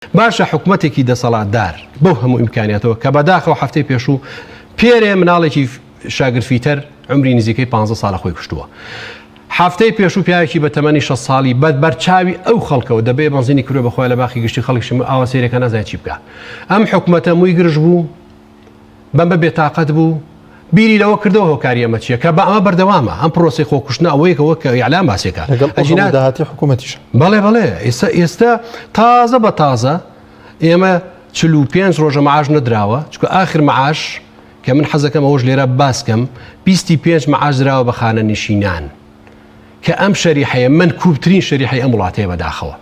باشە حکوومەتێکی دەسەڵاتدار بەو هەموو ئیمکانیاتەوە کە بەداخەوە هەفتەی پێشوو پێرێ مناڵێکی شاگرفیتەر عمری نزیکەی 15 ساڵە خۆی کوشتووە. هەفتەی پێشوو پیاوێکی بە تەمەنی 6 ساڵی بەرچاوی ئەو خەڵکەوە دەبێ بەنزینی کروێ بەخۆی لە باخی گشتی خەڵکیش ئاوا سێرەکە نازای چی بکە. ئەم حکوومەتە مووی گرژ بوو بەمبە بێتاقەت بوو بیری لەوە کردەوە هۆکاری ئەمە چیە کە بە ئەمە بەردەوامە ئەم پرۆسی خۆکوشتنە ئەوەیەکەوە کە یعلام باسێکە داهاتی حکوومەتیش بەڵێ ئێستا تازە بە تازە ئێمە 45 ڕۆژە معاش نەدراوە چکە ئاخر معاش کە من حەزەکەم ئەوەش لێرە باسکەم 25 معاش درراوە بە خانە نشینان کە ئەم شەریحەیە من کوبترین شەریحەی ئەم وڵاتەیە بەداخەوە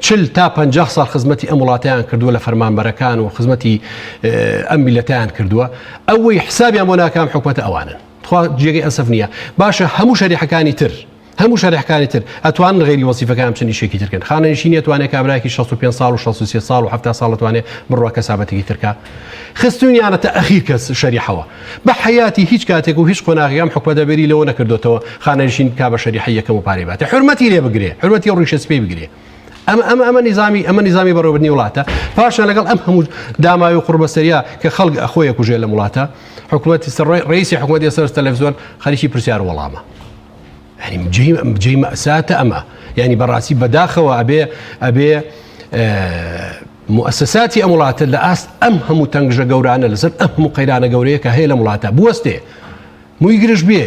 40 تا 50 ساڵ خزمەتی ئەم وڵاتیان کردووە لە فەرمانبەرەکان و خزمەتی ئەم میلەتیان کردووە ئەوەی حسابیان بۆ ناکام حکوومەتە ئەوانن خوا جێگەی ئەسف نییە باشە هەموو شەریحەکانی تر ئەتوانن غێری وەزیفەکان چەندی شێکی ترکەن خانە نشینی توانێت کابراایکی 65 ساڵ و 63 ساڵ و 70 ساڵ توانێت بڕوە کەسابەتێکی ترکە خستونیانەتە ئەخیر کەس شەریحەوە بە حیاتی هیچ کاتێک و هیچ قۆناغیام حکومەتە بەری لەوە نەکردوتەوە خانە نشین کا بە شەریحە یەکەم و پارێباتە حرمەتی لێ بگرێ حرمەتی ڕیشە سپێ بگرێ ئەمە نظامی بەڕێوەبردنی وڵاتە پاشان لەگەڵ ئەم هەموو داماوی و قوربەسەریە کە خەڵک ئەخۆیە کوژێ لە وڵاتە حکوومەتی ڕئیسی حکوومەتی سەر تەلەڤیزۆن خەریکی پرسیار وەڵامە جێی مەئساتە ئەمە یعنی بەڕاستی بەداخەوە ئەبێ مؤسساتی ئەم وڵاتە لە ئاست ئەم هەموو تەنگژە گەورانە لەسەر ئەم هەموو قەیرانە گەورەیە کە هەیە لە وڵاتە بوەستێ مووی گرژ بێ